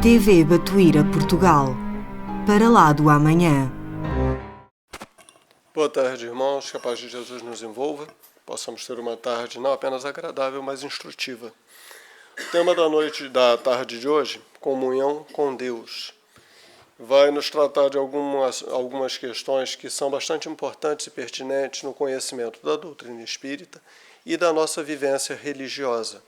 TV Batuíra Portugal. Para lá do amanhã. Boa tarde, irmãos. Que a paz de Jesus nos envolva. Possamos ter uma tarde não apenas agradável, mas instrutiva. O tema da tarde de hoje, comunhão com Deus. Vai nos tratar de algumas questões que são bastante importantes e pertinentes no conhecimento da doutrina espírita e da nossa vivência religiosa.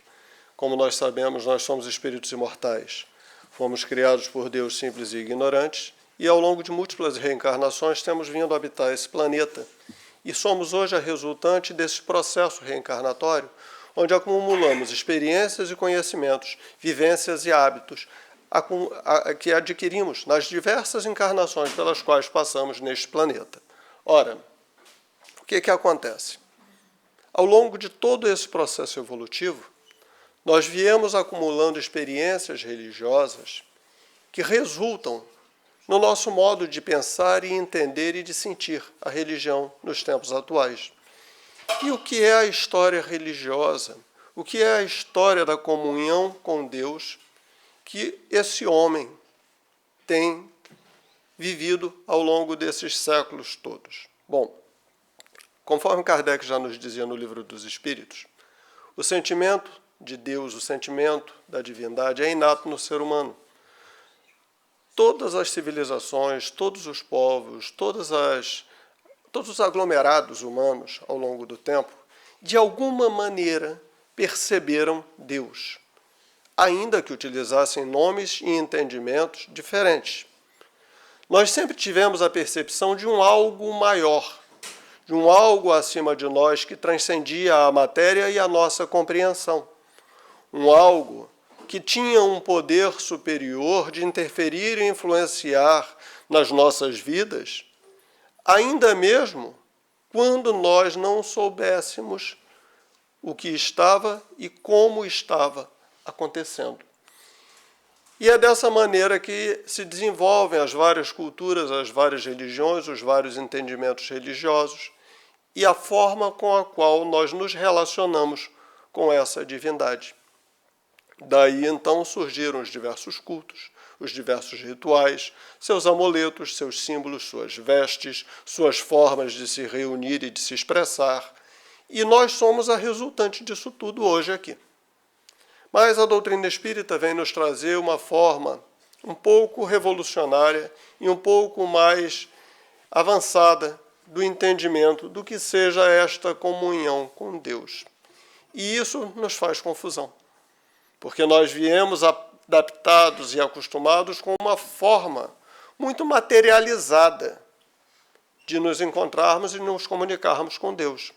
Como nós sabemos, nós somos espíritos imortais. Fomos criados por Deus simples e ignorantes, e ao longo de múltiplas reencarnações temos vindo a habitar esse planeta. E somos hoje a resultante desse processo reencarnatório, onde acumulamos experiências e conhecimentos, vivências e hábitos que adquirimos nas diversas encarnações pelas quais passamos neste planeta. Ora, o que acontece? Ao longo de todo esse processo evolutivo, nós viemos acumulando experiências religiosas que resultam no nosso modo de pensar e entender e de sentir a religião nos tempos atuais. E o que é a história religiosa? O que é a história da comunhão com Deus que esse homem tem vivido ao longo desses séculos todos? Bom, conforme Kardec já nos dizia no Livro dos Espíritos, o sentimento de Deus, o sentimento da divindade é inato no ser humano. Todas as civilizações, todos os povos, todos os aglomerados humanos ao longo do tempo, de alguma maneira perceberam Deus, ainda que utilizassem nomes e entendimentos diferentes. Nós sempre tivemos a percepção de um algo maior, de um algo acima de nós que transcendia a matéria e a nossa compreensão. Um algo que tinha um poder superior de interferir e influenciar nas nossas vidas, ainda mesmo quando nós não soubéssemos o que estava e como estava acontecendo. E é dessa maneira que se desenvolvem as várias culturas, as várias religiões, os vários entendimentos religiosos e a forma com a qual nós nos relacionamos com essa divindade. Daí, então, surgiram os diversos cultos, os diversos rituais, seus amuletos, seus símbolos, suas vestes, suas formas de se reunir e de se expressar. E nós somos a resultante disso tudo hoje aqui. Mas a doutrina espírita vem nos trazer uma forma um pouco revolucionária e um pouco mais avançada do entendimento do que seja esta comunhão com Deus. E isso nos faz confusão. Porque nós viemos adaptados e acostumados com uma forma muito materializada de nos encontrarmos e nos comunicarmos com Deus.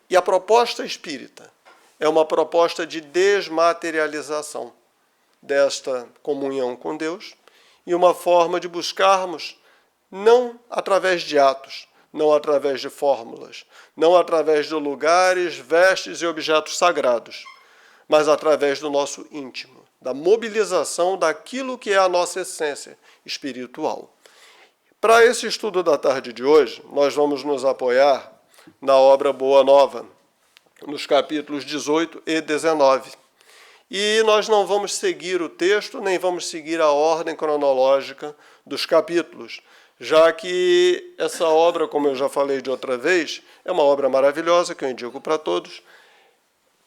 E a proposta espírita é uma proposta de desmaterialização desta comunhão com Deus e uma forma de buscarmos não através de atos, não através de fórmulas, não através de lugares, vestes e objetos sagrados, mas através do nosso íntimo, da mobilização daquilo que é a nossa essência espiritual. Para esse estudo da tarde de hoje, nós vamos nos apoiar na obra Boa Nova, nos capítulos 18 e 19. E nós não vamos seguir o texto, nem vamos seguir a ordem cronológica dos capítulos, já que essa obra, como eu já falei de outra vez, é uma obra maravilhosa que eu indico para todos.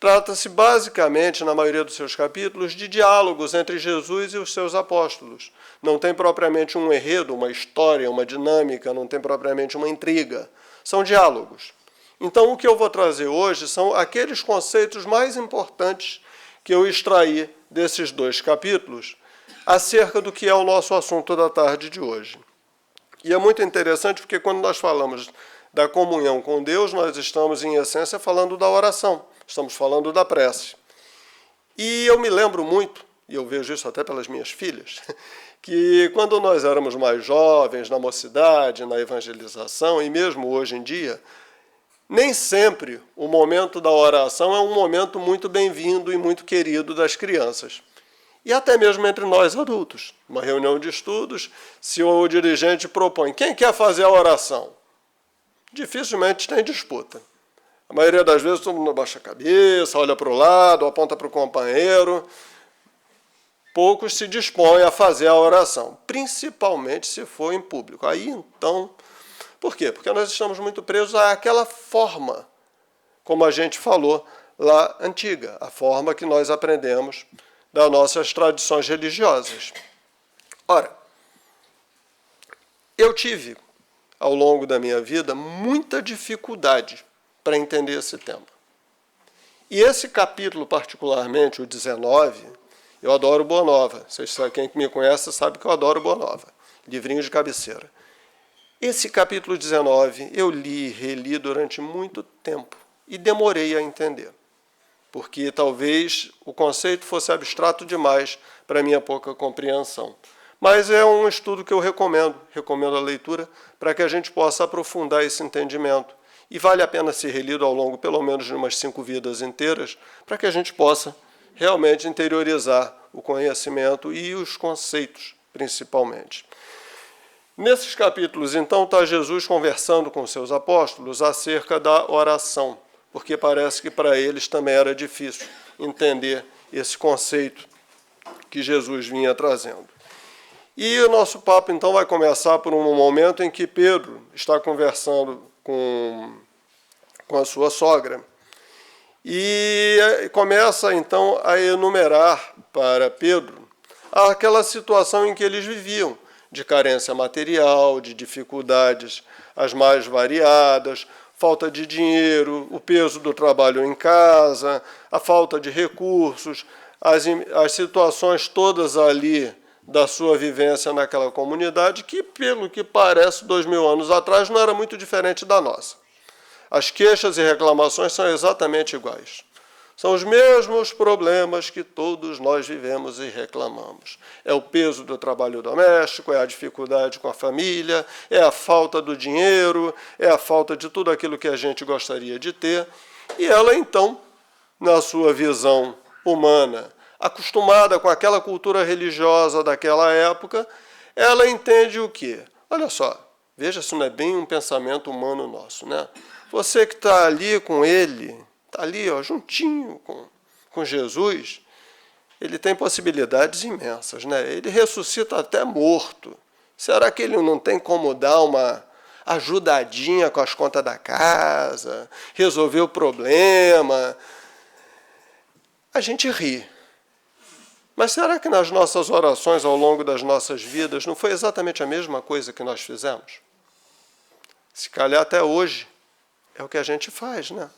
Trata-se basicamente, na maioria dos seus capítulos, de diálogos entre Jesus e os seus apóstolos. Não tem propriamente um enredo, uma história, uma dinâmica, não tem propriamente uma intriga. São diálogos. Então, o que eu vou trazer hoje são aqueles conceitos mais importantes que eu extraí desses dois capítulos acerca do que é o nosso assunto da tarde de hoje. E é muito interessante porque quando nós falamos da comunhão com Deus, nós estamos, em essência, falando da oração. Estamos falando da prece. E eu me lembro muito, e eu vejo isso até pelas minhas filhas, que quando nós éramos mais jovens, na mocidade, na evangelização, e mesmo hoje em dia, nem sempre o momento da oração é um momento muito bem-vindo e muito querido das crianças. E até mesmo entre nós adultos. Uma reunião de estudos, se o dirigente propõe, quem quer fazer a oração? Dificilmente tem disputa. A maioria das vezes todo mundo abaixa a cabeça, olha para o lado, aponta para o companheiro. poucos se dispõem a fazer a oração, principalmente se for em público. Aí então, por quê? Porque nós estamos muito presos àquela forma, como a gente falou lá, antiga, a forma que nós aprendemos das nossas tradições religiosas. Ora, eu tive, ao longo da minha vida, muita dificuldade para entender esse tema. E esse capítulo, particularmente, o 19, eu adoro Boa Nova. Quem me conhece sabe que eu adoro Boa Nova, livrinho de cabeceira. Esse capítulo 19 eu li e reli durante muito tempo e demorei a entender, porque talvez o conceito fosse abstrato demais para minha pouca compreensão. Mas é um estudo que eu recomendo a leitura para que a gente possa aprofundar esse entendimento. E vale a pena ser relido ao longo, pelo menos, de umas 5 vidas inteiras, para que a gente possa realmente interiorizar o conhecimento e os conceitos, principalmente. Nesses capítulos, então, está Jesus conversando com seus apóstolos acerca da oração, porque parece que para eles também era difícil entender esse conceito que Jesus vinha trazendo. E o nosso papo, então, vai começar por um momento em que Pedro está conversando com a sua sogra e começa, então, a enumerar para Pedro aquela situação em que eles viviam, de carência material, de dificuldades as mais variadas, falta de dinheiro, o peso do trabalho em casa, a falta de recursos, as situações todas ali da sua vivência naquela comunidade, que, pelo que parece, 2000 anos atrás, não era muito diferente da nossa. As queixas e reclamações são exatamente iguais. São os mesmos problemas que todos nós vivemos e reclamamos. É o peso do trabalho doméstico, é a dificuldade com a família, é a falta do dinheiro, é a falta de tudo aquilo que a gente gostaria de ter. E ela, então, na sua visão humana, acostumada com aquela cultura religiosa daquela época, ela entende o quê? Olha só, veja se não é bem um pensamento humano nosso, né? Você que está ali com ele, está ali, ó, juntinho com Jesus, ele tem possibilidades imensas, né? Ele ressuscita até morto. Será que ele não tem como dar uma ajudadinha com as contas da casa, resolver o problema? A gente ri. Mas será que nas nossas orações ao longo das nossas vidas não foi exatamente a mesma coisa que nós fizemos? Se calhar até hoje é o que a gente faz, né?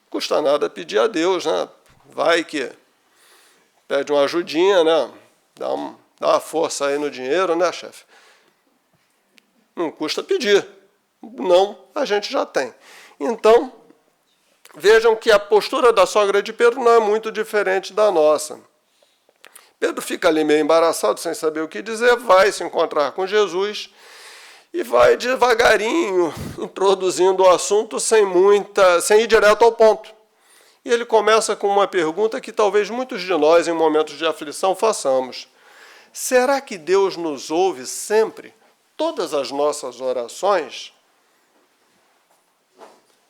Custa nada pedir a Deus, né? Vai que pede uma ajudinha, né? Dá uma força aí no dinheiro, né, chefe? Não custa pedir. Não, a gente já tem. Então, vejam que a postura da sogra de Pedro não é muito diferente da nossa. Pedro fica ali meio embaraçado, sem saber o que dizer, vai se encontrar com Jesus e vai devagarinho introduzindo o assunto sem ir direto ao ponto. E ele começa com uma pergunta que talvez muitos de nós, em momentos de aflição, façamos. Será que Deus nos ouve sempre, todas as nossas orações?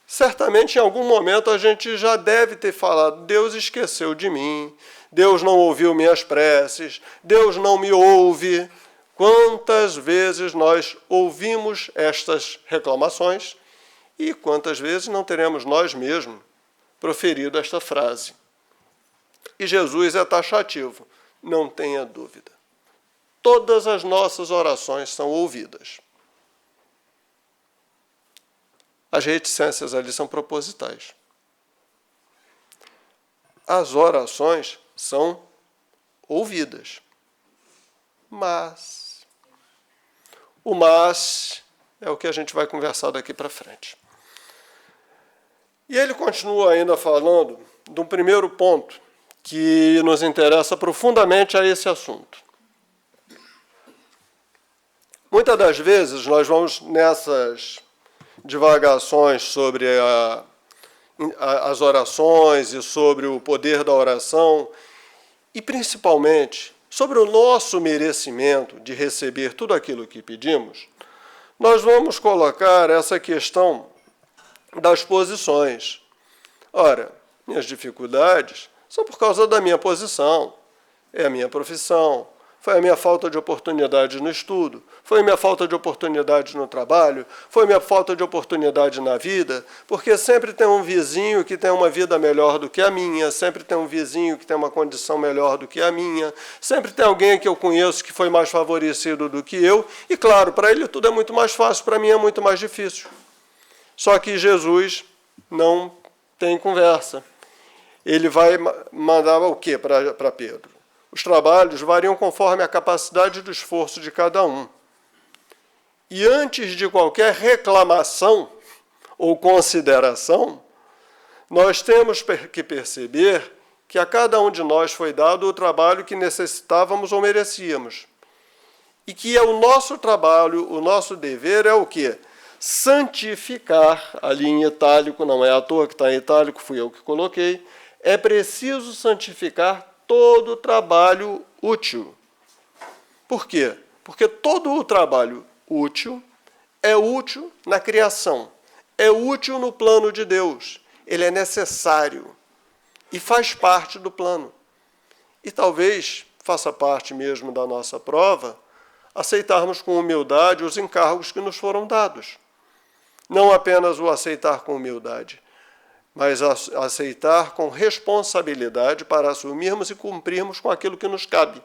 Certamente, em algum momento, a gente já deve ter falado, Deus esqueceu de mim, Deus não ouviu minhas preces, Deus não me ouve. Quantas vezes nós ouvimos estas reclamações e quantas vezes não teremos nós mesmos proferido esta frase? E Jesus é taxativo, não tenha dúvida. Todas as nossas orações são ouvidas. As reticências ali são propositais. As orações são ouvidas. Mas o mas é o que a gente vai conversar daqui para frente. E ele continua ainda falando de um primeiro ponto que nos interessa profundamente a esse assunto. Muitas das vezes nós vamos nessas divagações sobre as orações e sobre o poder da oração e, principalmente, sobre o nosso merecimento de receber tudo aquilo que pedimos, nós vamos colocar essa questão das posições. Ora, minhas dificuldades são por causa da minha posição. é a minha profissão, foi a minha falta de oportunidade no estudo, foi a minha falta de oportunidade no trabalho, foi a minha falta de oportunidade na vida, porque sempre tem um vizinho que tem uma vida melhor do que a minha, sempre tem um vizinho que tem uma condição melhor do que a minha, sempre tem alguém que eu conheço que foi mais favorecido do que eu, e claro, para ele tudo é muito mais fácil, para mim é muito mais difícil. Só que Jesus não tem conversa. Ele vai mandar o quê para Pedro? Os trabalhos variam conforme a capacidade do esforço de cada um. E antes de qualquer reclamação ou consideração, nós temos que perceber que a cada um de nós foi dado o trabalho que necessitávamos ou merecíamos. E que é o nosso trabalho, o nosso dever é o quê? Santificar, ali em itálico, não é à toa que está em itálico, fui eu que coloquei, é preciso santificar todo o trabalho útil. Por quê? Porque todo o trabalho útil é útil na criação, é útil no plano de Deus, ele é necessário e faz parte do plano. E talvez faça parte mesmo da nossa prova aceitarmos com humildade os encargos que nos foram dados. Não apenas o aceitar com humildade, mas aceitar com responsabilidade para assumirmos e cumprirmos com aquilo que nos cabe.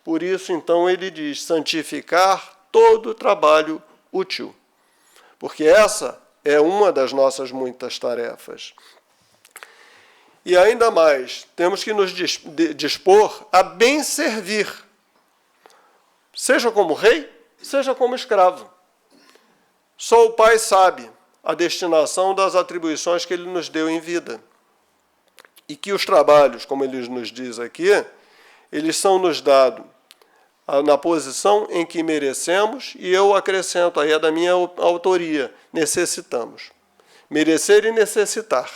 Por isso, então, ele diz, santificar todo o trabalho útil. Porque essa é uma das nossas muitas tarefas. E ainda mais, temos que nos dispor a bem servir, seja como rei, seja como escravo. Só o Pai sabe a destinação das atribuições que ele nos deu em vida. E que os trabalhos, como ele nos diz aqui, eles são nos dados na posição em que merecemos, e eu acrescento aí, é da minha autoria, necessitamos. Merecer e necessitar.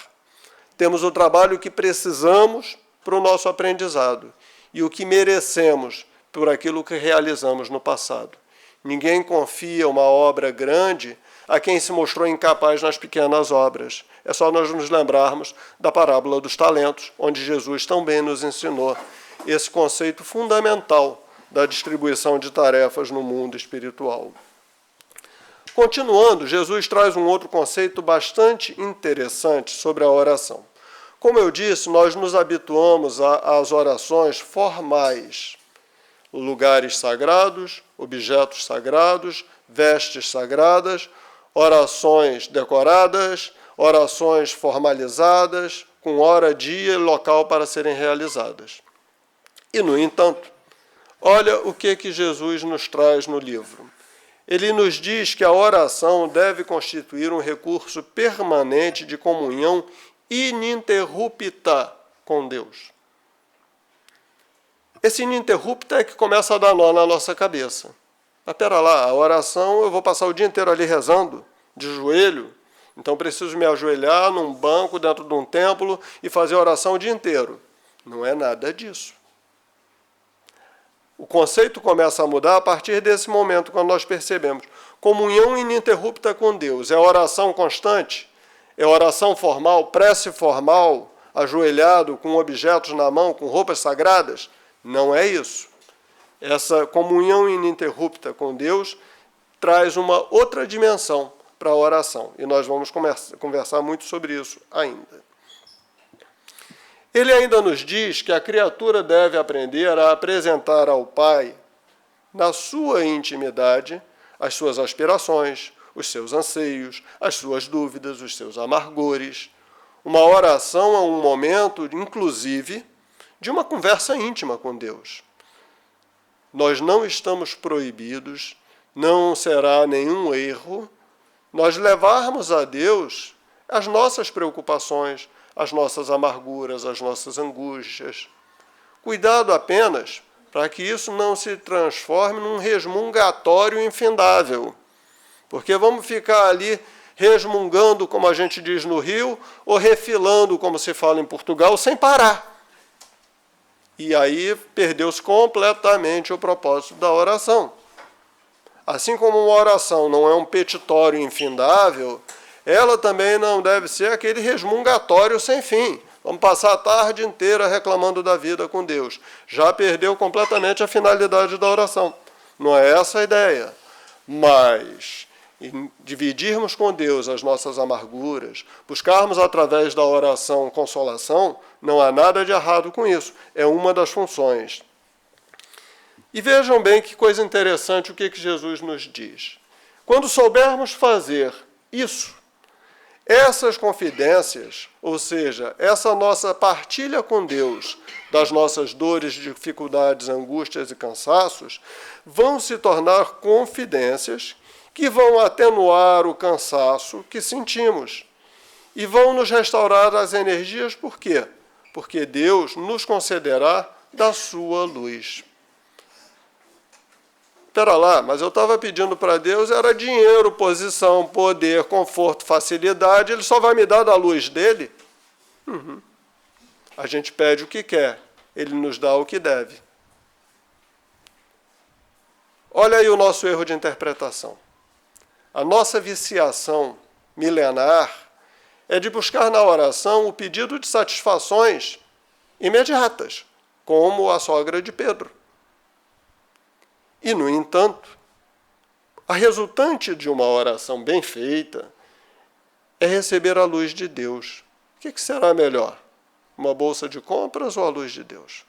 Temos o trabalho que precisamos para o nosso aprendizado e o que merecemos por aquilo que realizamos no passado. Ninguém confia uma obra grande a quem se mostrou incapaz nas pequenas obras. É só nós nos lembrarmos da parábola dos talentos, onde Jesus também nos ensinou esse conceito fundamental da distribuição de tarefas no mundo espiritual. Continuando, Jesus traz um outro conceito bastante interessante sobre a oração. Como eu disse, nós nos habituamos às orações formais, lugares sagrados, objetos sagrados, vestes sagradas, orações decoradas, orações formalizadas, com hora, dia e local para serem realizadas. E, no entanto, olha o que Jesus nos traz no livro. Ele nos diz que a oração deve constituir um recurso permanente de comunhão ininterrupta com Deus. Esse ininterrupto é que começa a dar nó na nossa cabeça. Mas pera lá, a oração eu vou passar o dia inteiro ali rezando, de joelho, então preciso me ajoelhar num banco dentro de um templo e fazer oração o dia inteiro. Não é nada disso. O conceito começa a mudar a partir desse momento, quando nós percebemos comunhão ininterrupta com Deus. É oração constante? É oração formal, prece formal, ajoelhado, com objetos na mão, com roupas sagradas? Não é isso. Essa comunhão ininterrupta com Deus traz uma outra dimensão para a oração. E nós vamos conversar muito sobre isso ainda. Ele ainda nos diz que a criatura deve aprender a apresentar ao Pai, na sua intimidade, as suas aspirações, os seus anseios, as suas dúvidas, os seus amargores. Uma oração é um momento, inclusive, de uma conversa íntima com Deus. Nós não estamos proibidos, não será nenhum erro, nós levarmos a Deus as nossas preocupações, as nossas amarguras, as nossas angústias. Cuidado apenas para que isso não se transforme num resmungatório infindável. Porque vamos ficar ali resmungando, como a gente diz no Rio, ou refilando, como se fala em Portugal, sem parar. E aí perdeu-se completamente o propósito da oração. Assim como uma oração não é um petitório infindável, ela também não deve ser aquele resmungatório sem fim. Vamos passar a tarde inteira reclamando da vida com Deus. Já perdeu completamente a finalidade da oração. Não é essa a ideia. Mas dividirmos com Deus as nossas amarguras, buscarmos através da oração consolação, não há nada de errado com isso. É uma das funções. E vejam bem que coisa interessante o que Jesus nos diz. Quando soubermos fazer isso, essas confidências, ou seja, essa nossa partilha com Deus das nossas dores, dificuldades, angústias e cansaços, vão se tornar confidências que vão atenuar o cansaço que sentimos e vão nos restaurar as energias. Por quê? Porque Deus nos concederá da sua luz. Espera lá, mas eu estava pedindo para Deus, era dinheiro, posição, poder, conforto, facilidade, Ele só vai me dar da luz dele? A gente pede o que quer, Ele nos dá o que deve. Olha aí o nosso erro de interpretação. A nossa viciação milenar é de buscar na oração o pedido de satisfações imediatas, como a sogra de Pedro. E, no entanto, a resultante de uma oração bem feita é receber a luz de Deus. O que será melhor? Uma bolsa de compras ou a luz de Deus?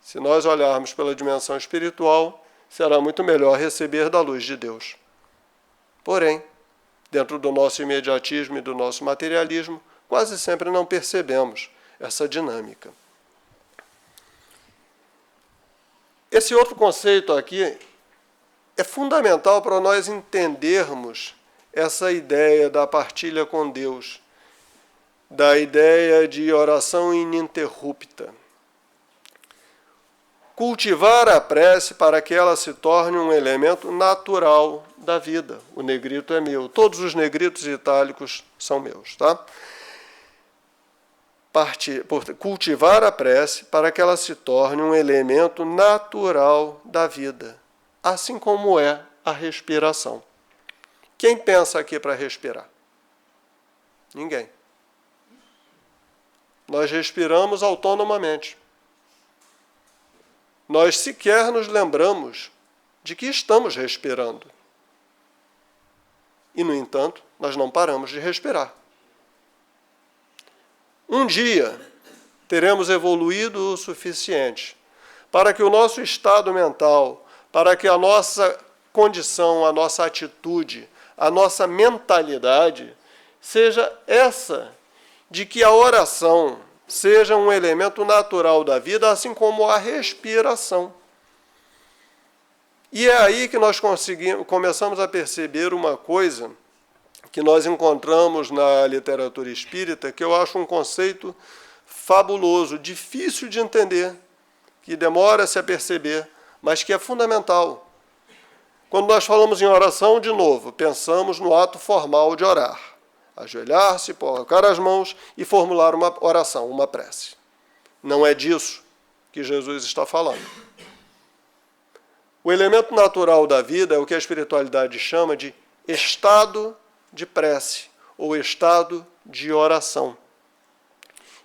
Se nós olharmos pela dimensão espiritual, será muito melhor receber da luz de Deus. Porém, dentro do nosso imediatismo e do nosso materialismo, quase sempre não percebemos essa dinâmica. Esse outro conceito aqui é fundamental para nós entendermos essa ideia da partilha com Deus, da ideia de oração ininterrupta. Cultivar a prece para que ela se torne um elemento natural da vida. O negrito é meu. Todos os negritos itálicos são meus, tá? Cultivar a prece para que ela se torne um elemento natural da vida, assim como é a respiração. Quem pensa aqui para respirar? Ninguém. Nós respiramos autonomamente. Nós sequer nos lembramos de que estamos respirando. E, no entanto, nós não paramos de respirar. Um dia, teremos evoluído o suficiente para que o nosso estado mental, para que a nossa condição, a nossa atitude, a nossa mentalidade seja essa, de que a oração seja um elemento natural da vida, assim como a respiração. E é aí que nós começamos a perceber uma coisa que nós encontramos na literatura espírita, que eu acho um conceito fabuloso, difícil de entender, que demora-se a perceber, mas que é fundamental. Quando nós falamos em oração, de novo, pensamos no ato formal de orar. Ajoelhar-se, colocar as mãos e formular uma oração, uma prece. Não é disso que Jesus está falando. O elemento natural da vida é o que a espiritualidade chama de estado de prece, ou estado de oração.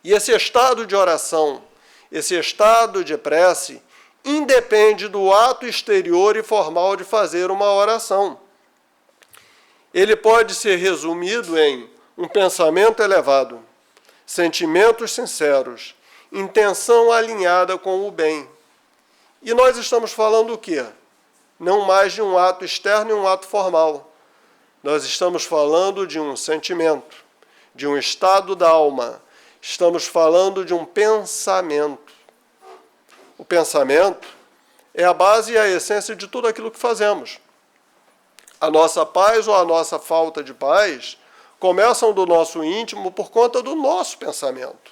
E esse estado de oração, esse estado de prece, independe do ato exterior e formal de fazer uma oração. Ele pode ser resumido em um pensamento elevado, sentimentos sinceros, intenção alinhada com o bem. E nós estamos falando o quê? Não mais de um ato externo e um ato formal. Nós estamos falando de um sentimento, de um estado da alma. Estamos falando de um pensamento. O pensamento é a base e a essência de tudo aquilo que fazemos. A nossa paz ou a nossa falta de paz começam do nosso íntimo por conta do nosso pensamento.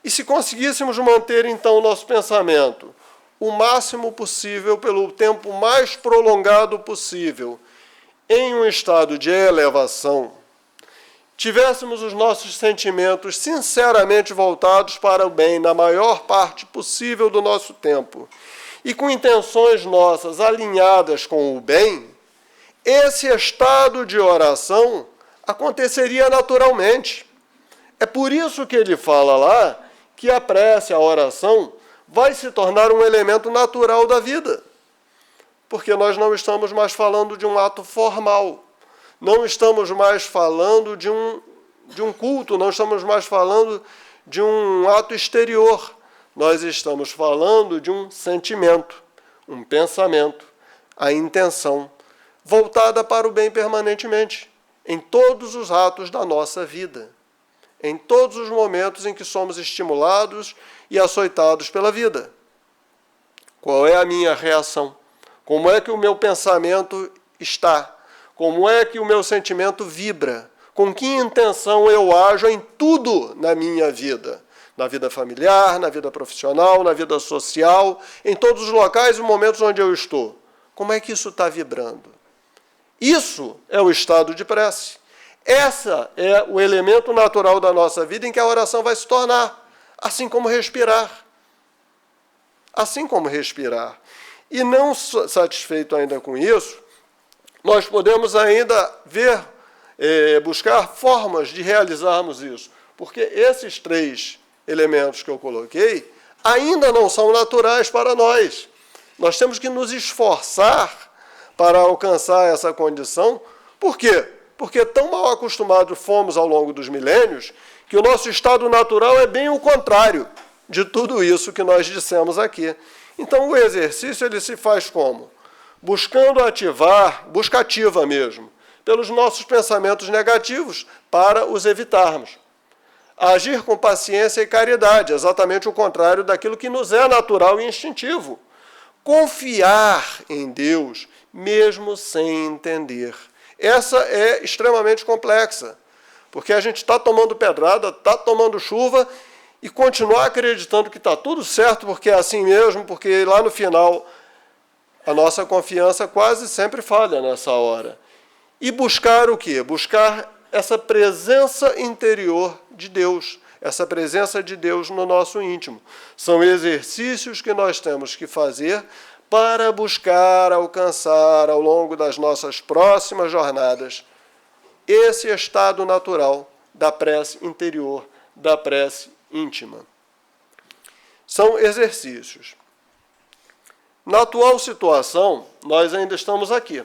E se conseguíssemos manter, então, o nosso pensamento o máximo possível, pelo tempo mais prolongado possível, em um estado de elevação, tivéssemos os nossos sentimentos sinceramente voltados para o bem na maior parte possível do nosso tempo, e com intenções nossas alinhadas com o bem, esse estado de oração aconteceria naturalmente. É por isso que ele fala lá que a prece, a oração, vai se tornar um elemento natural da vida. Porque nós não estamos mais falando de um ato formal, não estamos mais falando de um culto, não estamos mais falando de um ato exterior. Nós estamos falando de um sentimento, um pensamento, a intenção, voltada para o bem permanentemente, em todos os atos da nossa vida, em todos os momentos em que somos estimulados e açoitados pela vida. Qual é a minha reação? Como é que o meu pensamento está? Como é que o meu sentimento vibra? Com que intenção eu ajo em tudo na minha vida? Na vida familiar, na vida profissional, na vida social, em todos os locais e momentos onde eu estou. Como é que isso está vibrando? Isso é o estado de prece. Esse é o elemento natural da nossa vida em que a oração vai se tornar, assim como respirar. Assim como respirar. E não satisfeito ainda com isso, nós podemos ainda buscar formas de realizarmos isso. Porque esses 3 elementos que eu coloquei ainda não são naturais para nós. Nós temos que nos esforçar para alcançar essa condição. Por quê? Porque tão mal acostumados fomos ao longo dos milênios que o nosso estado natural é bem o contrário de tudo isso que nós dissemos aqui. Então, o exercício ele se faz como? Buscando ativar, busca ativa mesmo, pelos nossos pensamentos negativos para os evitarmos. Agir com paciência e caridade, exatamente o contrário daquilo que nos é natural e instintivo. Confiar em Deus, mesmo sem entender. Essa é extremamente complexa, porque a gente está tomando pedrada, está tomando chuva e continuar acreditando que está tudo certo, porque é assim mesmo, porque lá no final a nossa confiança quase sempre falha nessa hora. E buscar o quê? Buscar essa presença interior de Deus, essa presença de Deus no nosso íntimo. São exercícios que nós temos que fazer para buscar alcançar ao longo das nossas próximas jornadas esse estado natural da prece interior, da prece íntima. São exercícios. Na atual situação, nós ainda estamos aqui.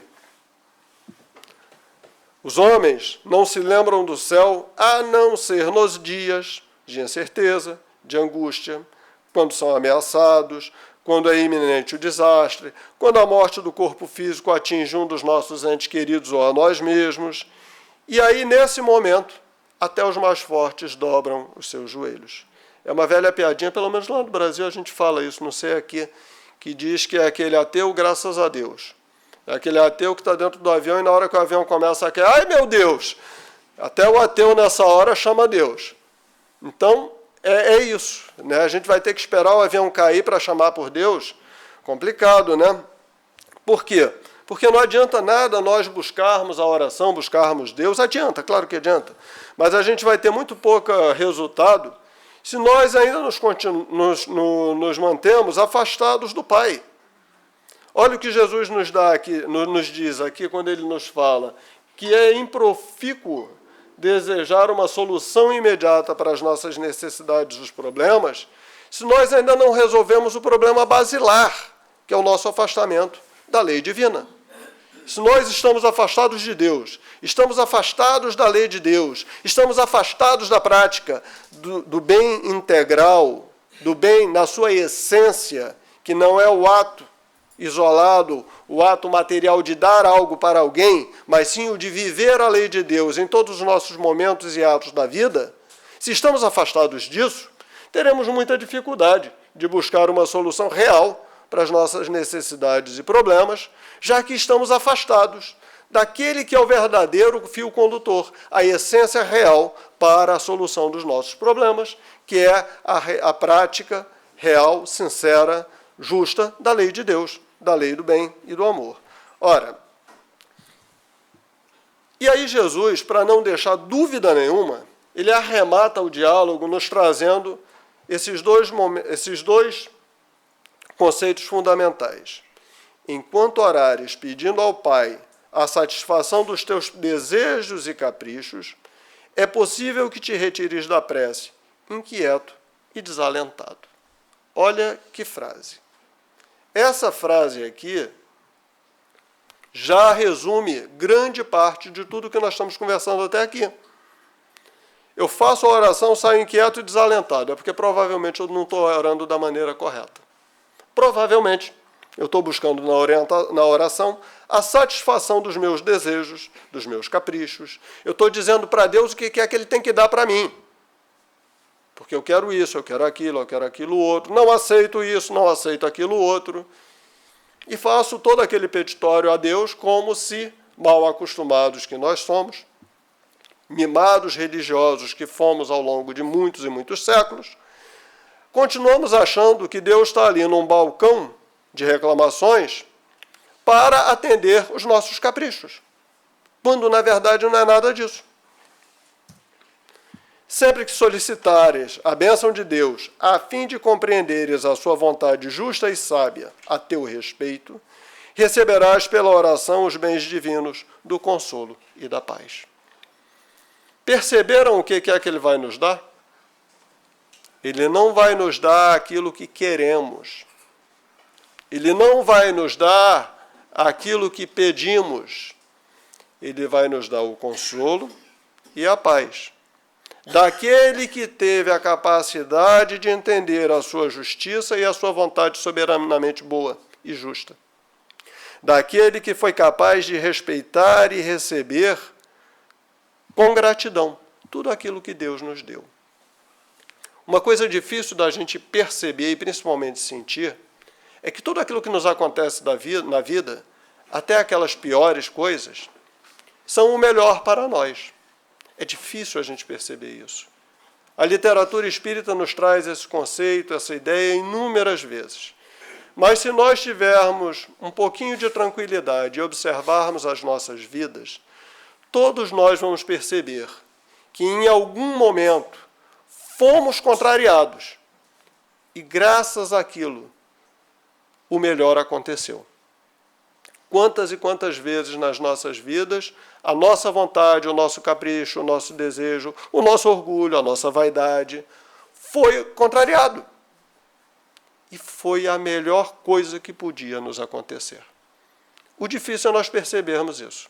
Os homens não se lembram do céu a não ser nos dias de incerteza, de angústia, quando são ameaçados, quando é iminente o desastre, quando a morte do corpo físico atinge um dos nossos entes queridos ou a nós mesmos. E aí, nesse momento, até os mais fortes dobram os seus joelhos. É uma velha piadinha, pelo menos lá no Brasil a gente fala isso, não sei aqui, que diz que é aquele ateu, graças a Deus. É aquele ateu que está dentro do avião e na hora que o avião começa a cair, ai meu Deus! Até o ateu nessa hora chama Deus. Então, é isso, né? A gente vai ter que esperar o avião cair para chamar por Deus. Complicado, né? Por quê? Porque não adianta nada nós buscarmos a oração, buscarmos Deus. Adianta, claro que adianta. Mas a gente vai ter muito pouco resultado se nós ainda nos mantemos afastados do Pai. Olha o que Jesus nos diz aqui quando ele nos fala que é improfícuo desejar uma solução imediata para as nossas necessidades, os problemas, se nós ainda não resolvemos o problema basilar, que é o nosso afastamento da lei divina. Se nós estamos afastados de Deus, estamos afastados da lei de Deus, estamos afastados da prática do bem integral, do bem na sua essência, que não é o ato isolado, o ato material de dar algo para alguém, mas sim o de viver a lei de Deus em todos os nossos momentos e atos da vida, se estamos afastados disso, teremos muita dificuldade de buscar uma solução real para as nossas necessidades e problemas, já que estamos afastados daquele que é o verdadeiro fio condutor, a essência real para a solução dos nossos problemas, que é a prática real, sincera, justa da lei de Deus, da lei do bem e do amor. Ora, e aí Jesus, para não deixar dúvida nenhuma, ele arremata o diálogo nos trazendo esses dois conceitos fundamentais. Enquanto orares pedindo ao Pai a satisfação dos teus desejos e caprichos, é possível que te retires da prece, inquieto e desalentado. Olha que frase. Essa frase aqui já resume grande parte de tudo que nós estamos conversando até aqui. Eu faço a oração, saio inquieto e desalentado. É porque provavelmente eu não estou orando da maneira correta. Provavelmente eu estou buscando na oração a satisfação dos meus desejos, dos meus caprichos. Eu estou dizendo para Deus o que é que Ele tem que dar para mim. Porque eu quero isso, eu quero aquilo outro. Não aceito isso, não aceito aquilo outro. E faço todo aquele petitório a Deus como se, mal acostumados que nós somos, mimados religiosos que fomos ao longo de muitos e muitos séculos, continuamos achando que Deus está ali num balcão de reclamações para atender os nossos caprichos, quando na verdade não é nada disso. Sempre que solicitares a bênção de Deus, a fim de compreenderes a sua vontade justa e sábia a teu respeito, receberás pela oração os bens divinos do consolo e da paz. Perceberam o que é que Ele vai nos dar? Ele não vai nos dar aquilo que queremos. Ele não vai nos dar aquilo que pedimos. Ele vai nos dar o consolo e a paz. Daquele que teve a capacidade de entender a sua justiça e a sua vontade soberanamente boa e justa. Daquele que foi capaz de respeitar e receber com gratidão tudo aquilo que Deus nos deu. Uma coisa difícil da gente perceber e principalmente sentir é que tudo aquilo que nos acontece na vida, até aquelas piores coisas, são o melhor para nós. É difícil a gente perceber isso. A literatura espírita nos traz esse conceito, essa ideia inúmeras vezes. Mas se nós tivermos um pouquinho de tranquilidade e observarmos as nossas vidas, todos nós vamos perceber que em algum momento fomos contrariados e graças àquilo o melhor aconteceu. Quantas e quantas vezes nas nossas vidas a nossa vontade, o nosso capricho, o nosso desejo, o nosso orgulho, a nossa vaidade foi contrariado. E foi a melhor coisa que podia nos acontecer. O difícil é nós percebermos isso,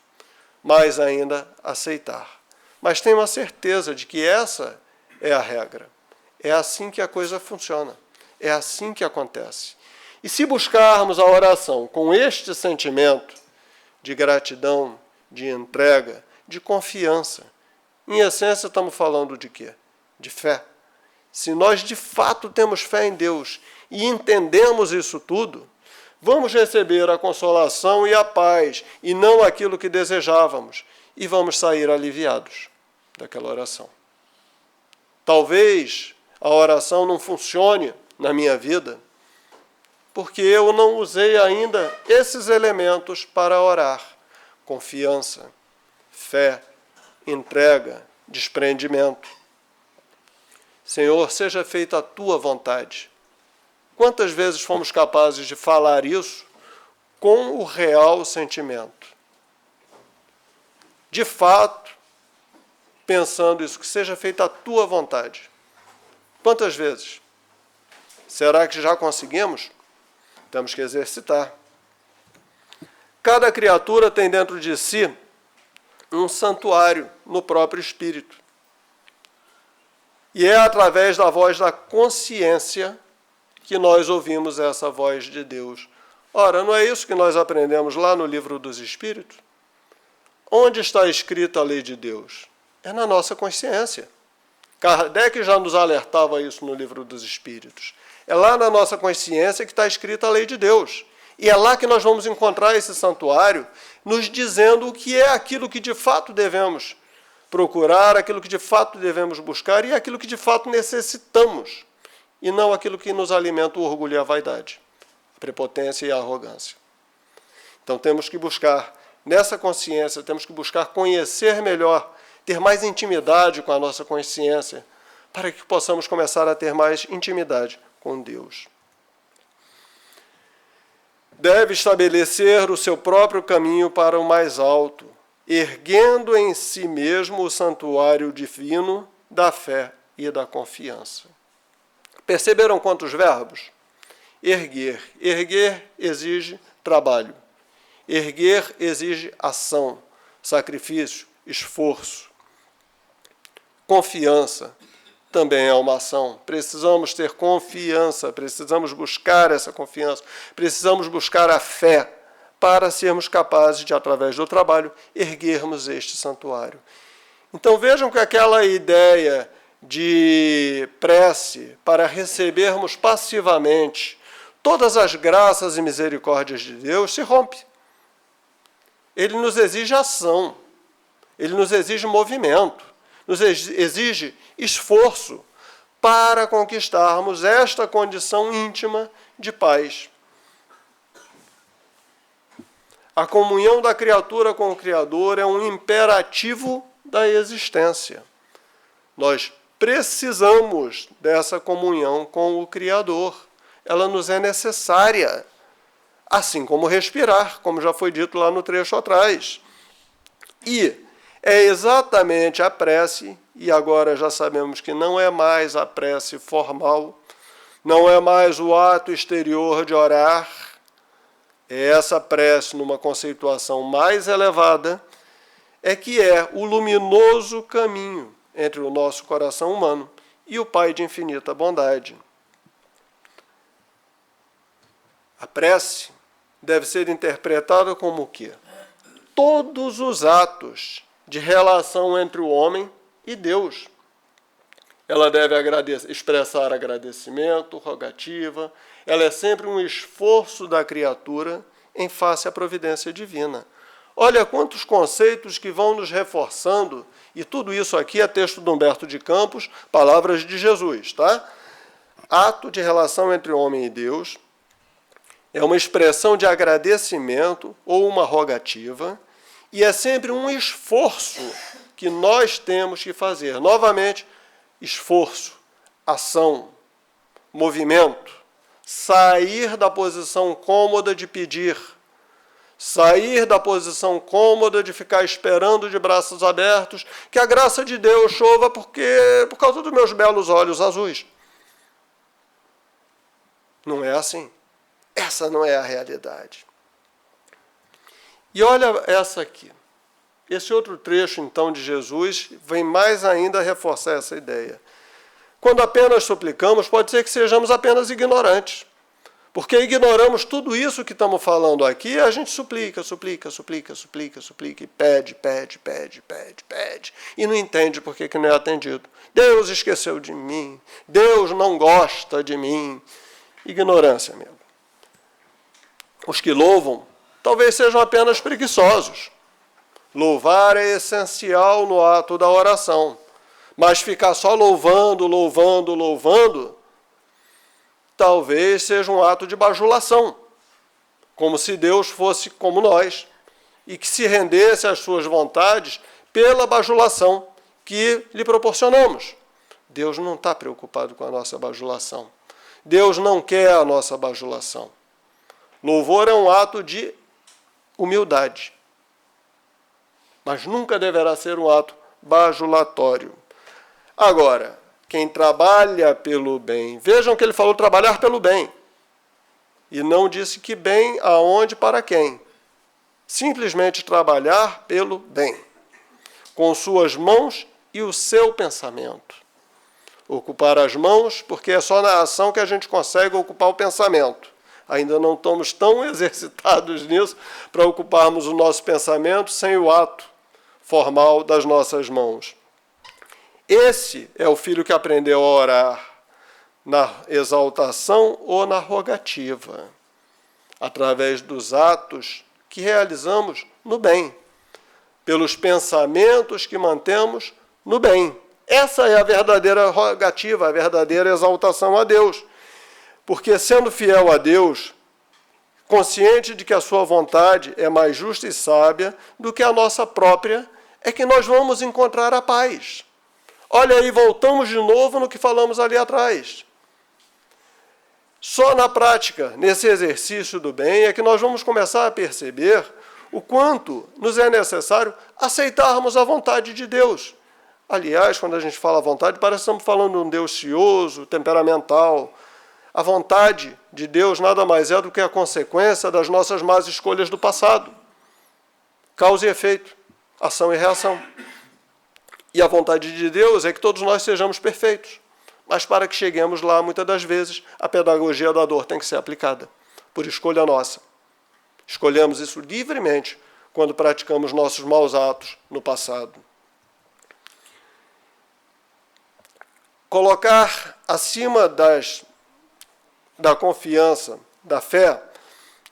mas ainda aceitar. Mas tenho a certeza de que essa é a regra. É assim que a coisa funciona. É assim que acontece. E se buscarmos a oração com este sentimento de gratidão, de entrega, de confiança, em essência estamos falando de quê? De fé. Se nós de fato temos fé em Deus e entendemos isso tudo, vamos receber a consolação e a paz, e não aquilo que desejávamos, e vamos sair aliviados daquela oração. Talvez a oração não funcione na minha vida, porque eu não usei ainda esses elementos para orar. Confiança, fé, entrega, desprendimento. Senhor, seja feita a tua vontade. Quantas vezes fomos capazes de falar isso com o real sentimento? De fato, pensando isso, que seja feita a tua vontade. Quantas vezes? Será que já conseguimos? Temos que exercitar. Cada criatura tem dentro de si um santuário no próprio espírito. E é através da voz da consciência que nós ouvimos essa voz de Deus. Ora, não é isso que nós aprendemos lá no Livro dos Espíritos? Onde está escrita a lei de Deus? É na nossa consciência. Kardec já nos alertava isso no Livro dos Espíritos. É lá na nossa consciência que está escrita a lei de Deus. E é lá que nós vamos encontrar esse santuário, nos dizendo o que é aquilo que de fato devemos procurar, aquilo que de fato devemos buscar e aquilo que de fato necessitamos, e não aquilo que nos alimenta o orgulho e a vaidade, a prepotência e a arrogância. Então temos que buscar, nessa consciência, temos que buscar conhecer melhor, ter mais intimidade com a nossa consciência, para que possamos começar a ter mais intimidade com Deus. Deve estabelecer o seu próprio caminho para o mais alto, erguendo em si mesmo o santuário divino da fé e da confiança. Perceberam quantos verbos? Erguer. Erguer exige trabalho. Erguer exige ação, sacrifício, esforço. Confiança também é uma ação. Precisamos ter confiança, precisamos buscar essa confiança, precisamos buscar a fé para sermos capazes de, através do trabalho, erguermos este santuário. Então vejam que aquela ideia de prece para recebermos passivamente todas as graças e misericórdias de Deus se rompe. Ele nos exige ação, ele nos exige movimento, nos exige esforço para conquistarmos esta condição íntima de paz. A comunhão da criatura com o Criador é um imperativo da existência. Nós precisamos dessa comunhão com o Criador. Ela nos é necessária, assim como respirar, como já foi dito lá no trecho atrás. E é exatamente a prece, e agora já sabemos que não é mais a prece formal, não é mais o ato exterior de orar, é essa prece numa conceituação mais elevada, é que é o luminoso caminho entre o nosso coração humano e o Pai de infinita bondade. A prece deve ser interpretada como o quê? Todos os atos de relação entre o homem e Deus. Ela deve expressar agradecimento, rogativa. Ela é sempre um esforço da criatura em face à providência divina. Olha quantos conceitos que vão nos reforçando, e tudo isso aqui é texto de Humberto de Campos, palavras de Jesus, tá? Ato de relação entre homem e Deus é uma expressão de agradecimento ou uma rogativa, e é sempre um esforço que nós temos que fazer. Novamente, esforço, ação, movimento, sair da posição cômoda de pedir, sair da posição cômoda de ficar esperando de braços abertos que a graça de Deus chova por causa dos meus belos olhos azuis. Não é assim. Essa não é a realidade. E olha essa aqui. Esse outro trecho, então, de Jesus vem mais ainda reforçar essa ideia. Quando apenas suplicamos, pode ser que sejamos apenas ignorantes. Porque ignoramos tudo isso que estamos falando aqui, a gente suplica, e pede, e não entende por que não é atendido. Deus esqueceu de mim, Deus não gosta de mim. Ignorância mesmo. Os que louvam talvez sejam apenas preguiçosos. Louvar é essencial no ato da oração, mas ficar só louvando, talvez seja um ato de bajulação, como se Deus fosse como nós, e que se rendesse às suas vontades pela bajulação que lhe proporcionamos. Deus não está preocupado com a nossa bajulação. Deus não quer a nossa bajulação. Louvor é um ato de humildade, mas nunca deverá ser um ato bajulatório. Agora, quem trabalha pelo bem, vejam que ele falou trabalhar pelo bem, e não disse que bem, aonde, para quem. Simplesmente trabalhar pelo bem, com suas mãos e o seu pensamento. Ocupar as mãos, porque é só na ação que a gente consegue ocupar o pensamento. Ainda não estamos tão exercitados nisso para ocuparmos o nosso pensamento sem o ato formal das nossas mãos. Esse é o filho que aprendeu a orar na exaltação ou na rogativa, através dos atos que realizamos no bem, pelos pensamentos que mantemos no bem. Essa é a verdadeira rogativa, a verdadeira exaltação a Deus. Porque, sendo fiel a Deus, consciente de que a sua vontade é mais justa e sábia do que a nossa própria, é que nós vamos encontrar a paz. Olha aí, voltamos de novo no que falamos ali atrás. Só na prática, nesse exercício do bem, é que nós vamos começar a perceber o quanto nos é necessário aceitarmos a vontade de Deus. Aliás, quando a gente fala vontade, parece que estamos falando de um Deus cioso, temperamental. A vontade de Deus nada mais é do que a consequência das nossas más escolhas do passado. Causa e efeito, ação e reação. E a vontade de Deus é que todos nós sejamos perfeitos. Mas para que cheguemos lá, muitas das vezes, a pedagogia da dor tem que ser aplicada, por escolha nossa. Escolhemos isso livremente quando praticamos nossos maus atos no passado. Colocar acima da confiança, da fé,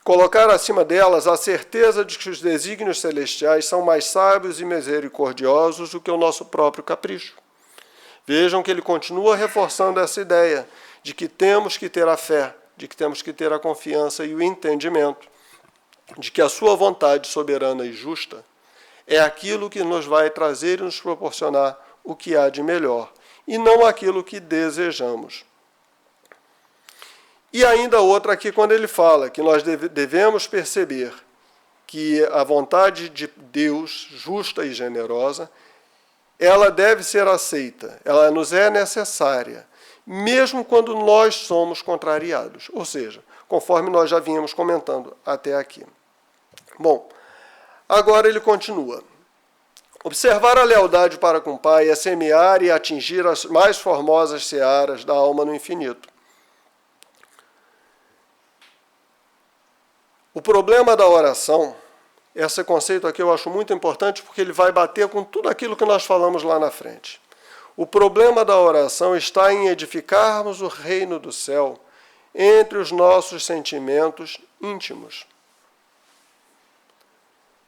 colocar acima delas a certeza de que os desígnios celestiais são mais sábios e misericordiosos do que o nosso próprio capricho. Vejam que ele continua reforçando essa ideia de que temos que ter a fé, de que temos que ter a confiança e o entendimento de que a sua vontade soberana e justa é aquilo que nos vai trazer e nos proporcionar o que há de melhor, e não aquilo que desejamos. E ainda outra aqui, quando ele fala que nós devemos perceber que a vontade de Deus, justa e generosa, ela deve ser aceita, ela nos é necessária, mesmo quando nós somos contrariados, ou seja, conforme nós já vínhamos comentando até aqui. Bom, agora ele continua. Observar a lealdade para com o Pai é semear e atingir as mais formosas searas da alma no infinito. O problema da oração, esse conceito aqui eu acho muito importante porque ele vai bater com tudo aquilo que nós falamos lá na frente. O problema da oração está em edificarmos o reino do céu entre os nossos sentimentos íntimos.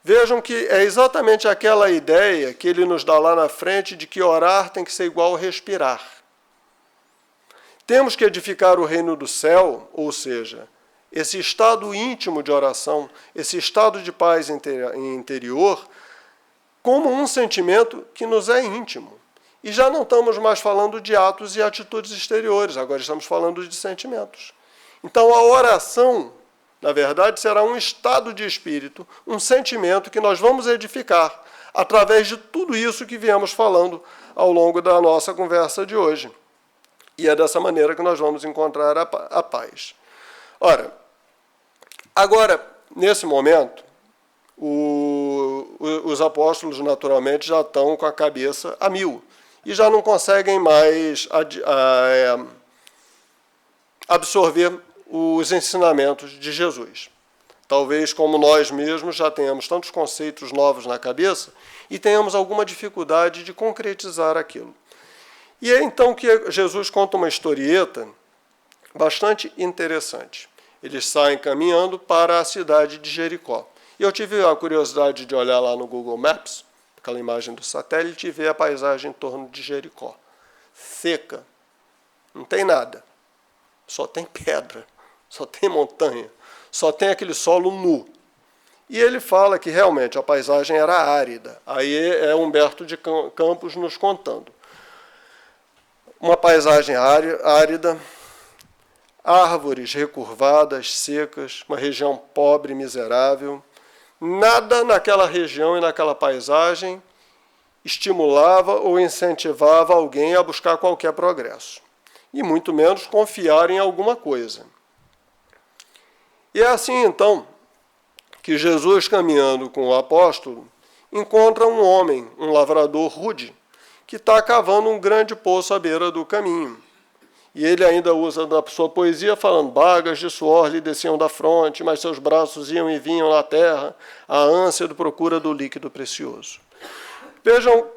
Vejam que é exatamente aquela ideia que ele nos dá lá na frente de que orar tem que ser igual a respirar. Temos que edificar o reino do céu, ou seja, esse estado íntimo de oração, esse estado de paz interior, como um sentimento que nos é íntimo. E já não estamos mais falando de atos e atitudes exteriores, agora estamos falando de sentimentos. Então a oração, na verdade, será um estado de espírito, um sentimento que nós vamos edificar através de tudo isso que viemos falando ao longo da nossa conversa de hoje. E é dessa maneira que nós vamos encontrar a paz. Ora, agora, nesse momento, os apóstolos naturalmente já estão com a cabeça a mil e já não conseguem mais absorver os ensinamentos de Jesus. Talvez, como nós mesmos, já tenhamos tantos conceitos novos na cabeça e tenhamos alguma dificuldade de concretizar aquilo. E é então que Jesus conta uma historieta bastante interessante. Eles saem caminhando para a cidade de Jericó. E eu tive a curiosidade de olhar lá no Google Maps, aquela imagem do satélite, e ver a paisagem em torno de Jericó. Seca. Não tem nada. Só tem pedra. Só tem montanha, só tem aquele solo nu. E ele fala que realmente a paisagem era árida. Aí é Humberto de Campos nos contando. Uma paisagem árida, árvores recurvadas, secas, uma região pobre e miserável. Nada naquela região e naquela paisagem estimulava ou incentivava alguém a buscar qualquer progresso. E muito menos confiar em alguma coisa. E é assim, então, que Jesus, caminhando com o apóstolo, encontra um homem, um lavrador rude, que está cavando um grande poço à beira do caminho. E ele ainda usa da sua poesia falando: bagas de suor lhe desciam da fronte, mas seus braços iam e vinham na terra, a ânsia de procura do líquido precioso. Vejam,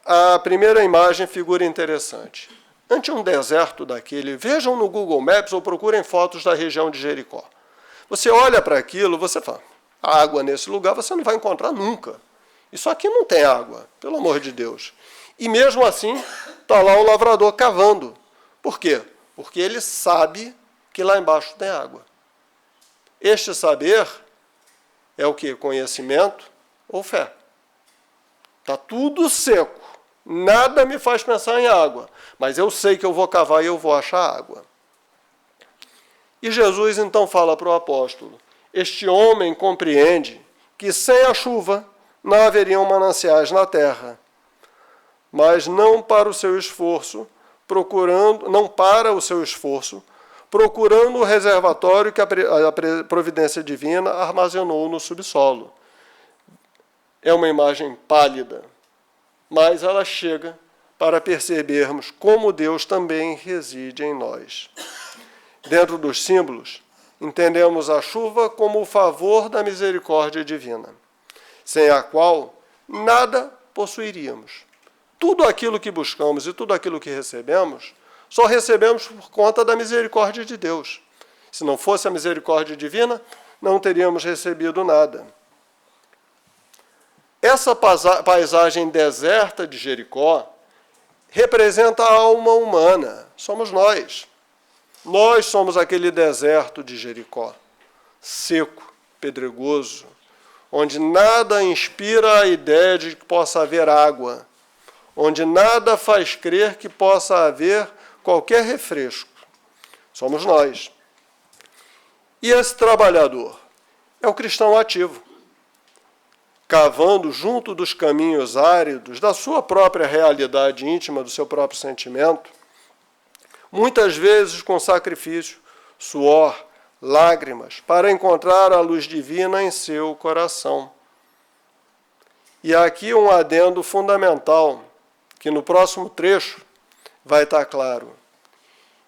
a primeira imagem figura interessante. Ante um deserto daquele, vejam no Google Maps ou procurem fotos da região de Jericó. Você olha para aquilo, você fala: água nesse lugar você não vai encontrar nunca. Isso aqui não tem água, pelo amor de Deus. E mesmo assim, está lá o lavrador cavando. Por quê? Porque ele sabe que lá embaixo tem água. Este saber é o quê? Conhecimento ou fé. Está tudo seco. Nada me faz pensar em água. Mas eu sei que eu vou cavar e eu vou achar água. E Jesus então fala para o apóstolo: este homem compreende que sem a chuva não haveriam mananciais na terra, mas não para o seu esforço, procurando o reservatório que a providência divina armazenou no subsolo. É uma imagem pálida, mas ela chega para percebermos como Deus também reside em nós. Dentro dos símbolos, entendemos a chuva como o favor da misericórdia divina, sem a qual nada possuiríamos. Tudo aquilo que buscamos e tudo aquilo que recebemos, só recebemos por conta da misericórdia de Deus. Se não fosse a misericórdia divina, não teríamos recebido nada. Essa paisagem deserta de Jericó representa a alma humana, somos nós. Nós somos aquele deserto de Jericó, seco, pedregoso, onde nada inspira a ideia de que possa haver água, onde nada faz crer que possa haver qualquer refresco. Somos nós. E esse trabalhador é o cristão ativo, cavando junto dos caminhos áridos da sua própria realidade íntima, do seu próprio sentimento, muitas vezes com sacrifício, suor, lágrimas, para encontrar a luz divina em seu coração. E aqui um adendo fundamental, que no próximo trecho vai estar claro.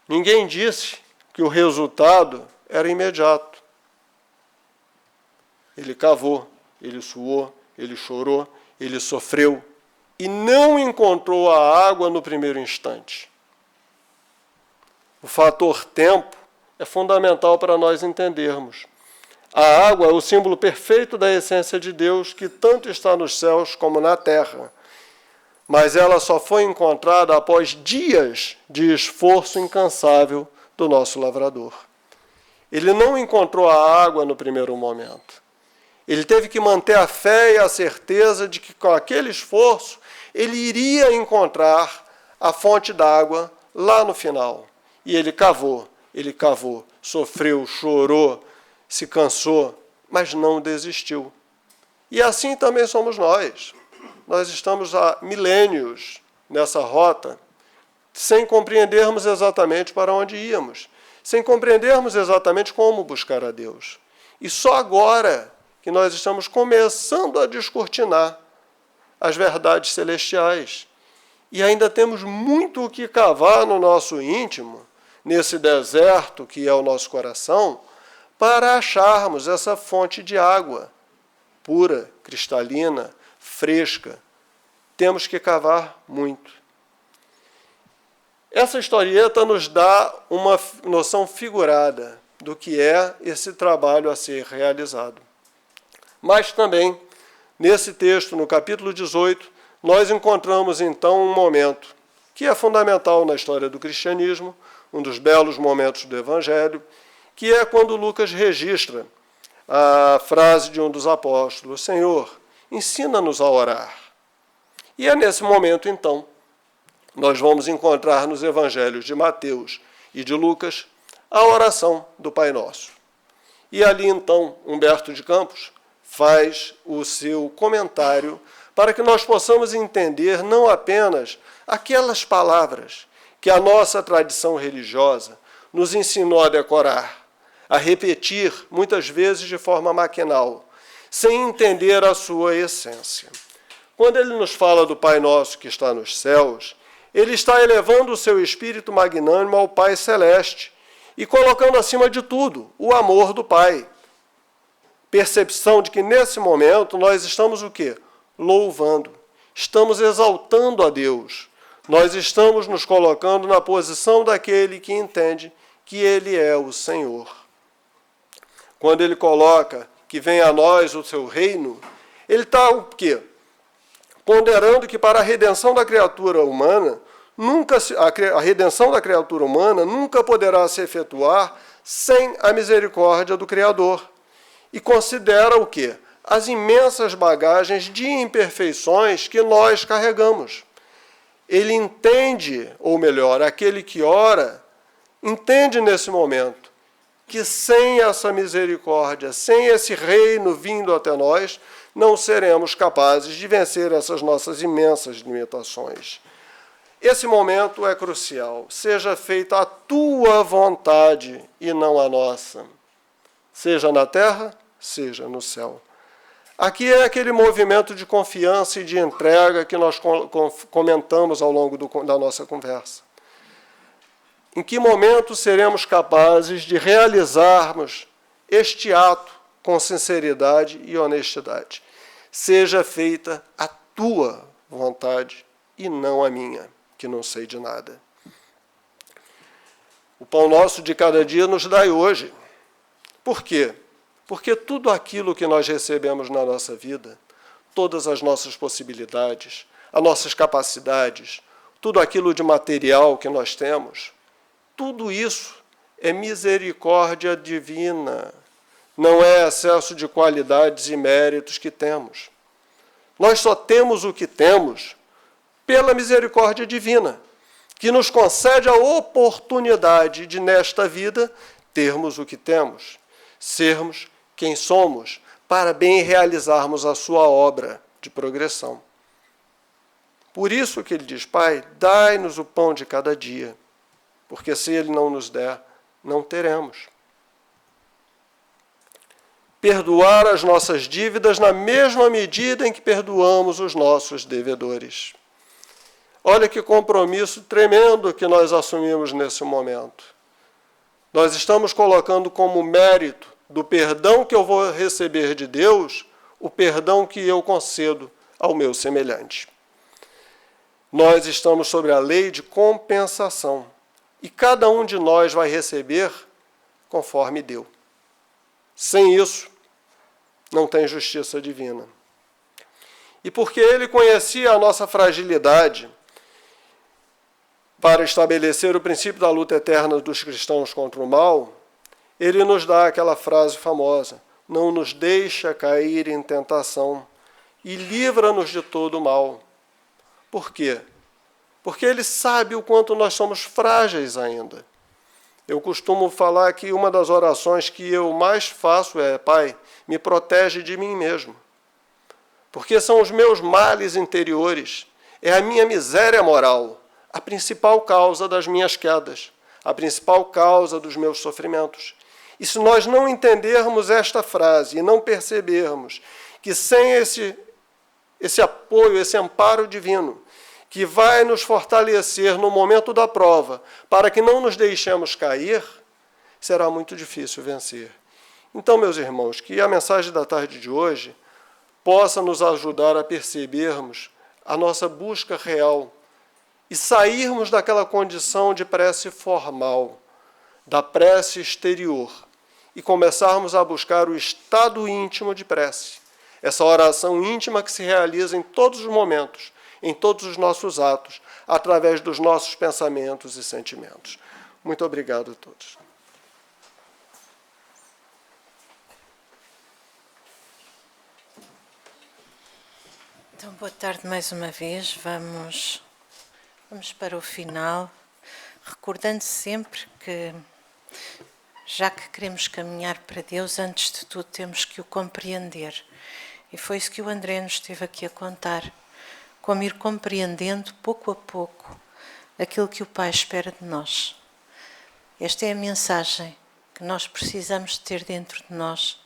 Ninguém disse que o resultado era imediato. Ele cavou, ele suou, ele chorou, ele sofreu e não encontrou a água no primeiro instante. O fator tempo é fundamental para nós entendermos. A água é o símbolo perfeito da essência de Deus, que tanto está nos céus como na terra. Mas ela só foi encontrada após dias de esforço incansável do nosso lavrador. Ele não encontrou a água no primeiro momento. Ele teve que manter a fé e a certeza de que com aquele esforço ele iria encontrar a fonte d'água lá no final. E ele cavou, sofreu, chorou, se cansou, mas não desistiu. E assim também somos nós. Nós estamos há milênios nessa rota, sem compreendermos exatamente para onde íamos, sem compreendermos exatamente como buscar a Deus. E só agora que nós estamos começando a descortinar as verdades celestiais. E ainda temos muito o que cavar no nosso íntimo, nesse deserto que é o nosso coração, para acharmos essa fonte de água pura, cristalina, fresca. Temos que cavar muito. Essa historieta nos dá uma noção figurada do que é esse trabalho a ser realizado. Mas também, nesse texto, no capítulo 18, nós encontramos então um momento que é fundamental na história do cristianismo, um dos belos momentos do Evangelho, que é quando Lucas registra a frase de um dos apóstolos: Senhor, ensina-nos a orar. E é nesse momento, então, nós vamos encontrar nos evangelhos de Mateus e de Lucas a oração do Pai Nosso. E ali, então, Humberto de Campos faz o seu comentário para que nós possamos entender não apenas aquelas palavras que a nossa tradição religiosa nos ensinou a decorar, a repetir, muitas vezes de forma maquinal, sem entender a sua essência. Quando ele nos fala do Pai Nosso que está nos céus, ele está elevando o seu espírito magnânimo ao Pai Celeste e colocando acima de tudo o amor do Pai. Percepção de que nesse momento nós estamos o quê? Louvando. Estamos exaltando a Deus. Nós estamos nos colocando na posição daquele que entende que Ele é o Senhor. Quando ele coloca que venha a nós o seu reino, ele está o quê? Ponderando que para a redenção da criatura humana, a redenção da criatura humana nunca poderá se efetuar sem a misericórdia do Criador. E considera o quê? As imensas bagagens de imperfeições que nós carregamos. Ele entende, ou melhor, aquele que ora, entende nesse momento que sem essa misericórdia, sem esse reino vindo até nós, não seremos capazes de vencer essas nossas imensas limitações. Esse momento é crucial. Seja feita a tua vontade e não a nossa. Seja na terra, seja no céu. Aqui é aquele movimento de confiança e de entrega que nós comentamos ao longo da nossa conversa. Em que momento seremos capazes de realizarmos este ato com sinceridade e honestidade? Seja feita a tua vontade e não a minha, que não sei de nada. O pão nosso de cada dia nos dai hoje. Por quê? Porque tudo aquilo que nós recebemos na nossa vida, todas as nossas possibilidades, as nossas capacidades, tudo aquilo de material que nós temos, tudo isso é misericórdia divina, não é excesso de qualidades e méritos que temos. Nós só temos o que temos pela misericórdia divina, que nos concede a oportunidade de, nesta vida, termos o que temos, sermos quem somos, para bem realizarmos a sua obra de progressão. Por isso que ele diz, Pai, dai-nos o pão de cada dia, porque se ele não nos der, não teremos. Perdoar as nossas dívidas na mesma medida em que perdoamos os nossos devedores. Olha que compromisso tremendo que nós assumimos nesse momento. Nós estamos colocando como mérito do perdão que eu vou receber de Deus, o perdão que eu concedo ao meu semelhante. Nós estamos sobre a lei de compensação. E cada um de nós vai receber conforme deu. Sem isso, não tem justiça divina. E porque ele conhecia a nossa fragilidade, para estabelecer o princípio da luta eterna dos cristãos contra o mal, ele nos dá aquela frase famosa, não nos deixa cair em tentação e livra-nos de todo o mal. Por quê? Porque ele sabe o quanto nós somos frágeis ainda. Eu costumo falar que uma das orações que eu mais faço é, Pai, me protege de mim mesmo. Porque são os meus males interiores, é a minha miséria moral, a principal causa das minhas quedas, a principal causa dos meus sofrimentos. E se nós não entendermos esta frase e não percebermos que sem esse apoio, esse amparo divino, que vai nos fortalecer no momento da prova, para que não nos deixemos cair, será muito difícil vencer. Então, meus irmãos, que a mensagem da tarde de hoje possa nos ajudar a percebermos a nossa busca real e sairmos daquela condição de prece formal, da prece exterior, e começarmos a buscar o estado íntimo de prece, essa oração íntima que se realiza em todos os momentos, em todos os nossos atos, através dos nossos pensamentos e sentimentos. Muito obrigado a todos. Então, boa tarde mais uma vez. Vamos para o final, recordando sempre que, já que queremos caminhar para Deus, antes de tudo temos que o compreender. E foi isso que o André nos esteve aqui a contar. Como ir compreendendo, pouco a pouco, aquilo que o Pai espera de nós. Esta é a mensagem que nós precisamos ter dentro de nós.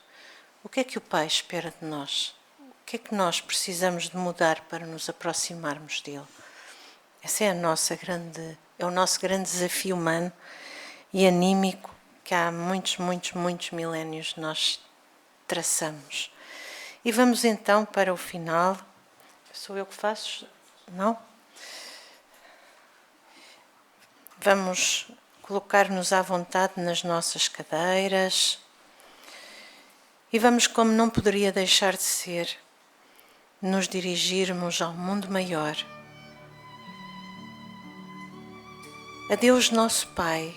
O que é que o Pai espera de nós? O que é que nós precisamos de mudar para nos aproximarmos dele? Esse é o nosso grande desafio humano e anímico que há muitos milénios nós traçamos. E vamos então para o final. Sou eu que faço? Não? Vamos colocar-nos à vontade nas nossas cadeiras e vamos, como não poderia deixar de ser, nos dirigirmos ao mundo maior. A Deus nosso Pai,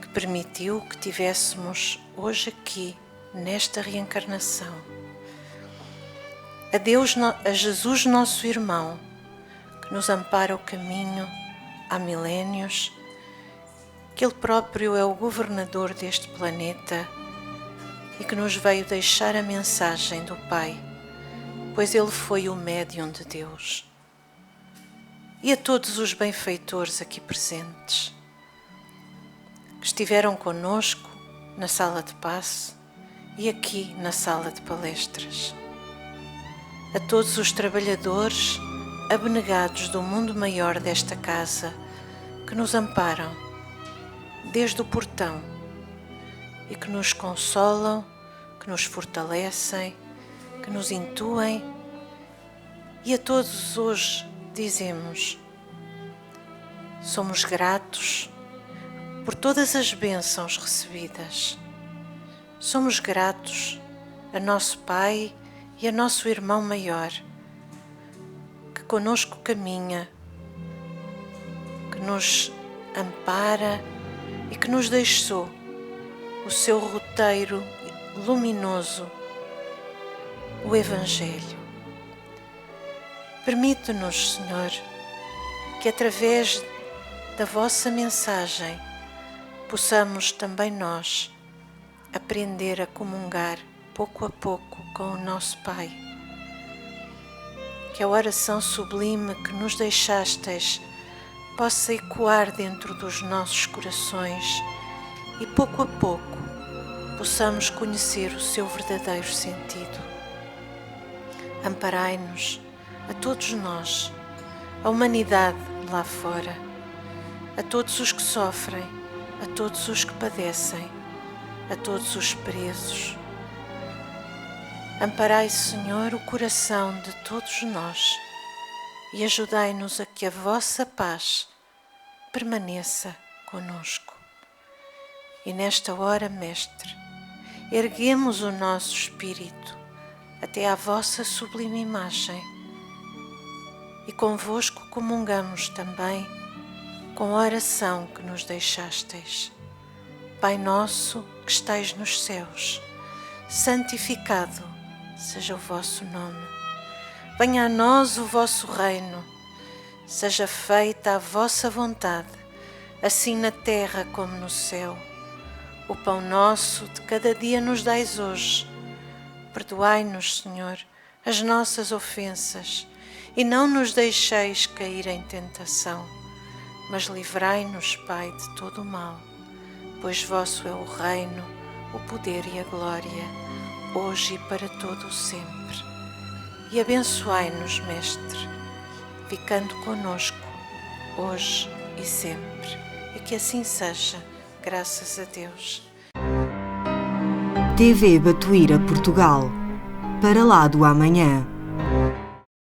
que permitiu que tivéssemos hoje aqui, nesta reencarnação. A Jesus nosso irmão, que nos ampara o caminho há milénios, que Ele próprio é o governador deste planeta e que nos veio deixar a mensagem do Pai, pois Ele foi o médium de Deus. E a todos os benfeitores aqui presentes, que estiveram conosco na sala de passe e aqui na sala de palestras. A todos os trabalhadores abnegados do mundo maior desta casa, que nos amparam desde o portão e que nos consolam, que nos fortalecem, que nos intuem. E a todos hoje dizemos: somos gratos por todas as bênçãos recebidas. Somos gratos a nosso Pai e a nosso Irmão Maior, que conosco caminha, que nos ampara e que nos deixou o seu roteiro luminoso, o Evangelho. Permite-nos, Senhor, que através da vossa mensagem possamos também nós aprender a comungar pouco a pouco com o nosso Pai. Que a oração sublime que nos deixastes possa ecoar dentro dos nossos corações e pouco a pouco possamos conhecer o seu verdadeiro sentido. Amparai-nos a todos nós, a humanidade lá fora, a todos os que sofrem, a todos os que padecem, a todos os presos. Amparai, Senhor, o coração de todos nós e ajudai-nos a que a vossa paz permaneça conosco. E nesta hora, Mestre, erguemos o nosso espírito até à vossa sublime imagem e convosco comungamos também com a oração que nos deixastes. Pai nosso que estais nos céus, santificado seja o vosso nome. Venha a nós o vosso reino, seja feita a vossa vontade, assim na terra como no céu. O pão nosso de cada dia nos dais hoje. Perdoai-nos, Senhor, as nossas ofensas e não nos deixeis cair em tentação, mas livrai-nos, Pai, de todo o mal, pois vosso é o reino, o poder e a glória, hoje e para todo o sempre. E abençoai-nos, Mestre, ficando conosco, hoje e sempre. E que assim seja, graças a Deus. TV Batuíra Portugal. Para lá do amanhã.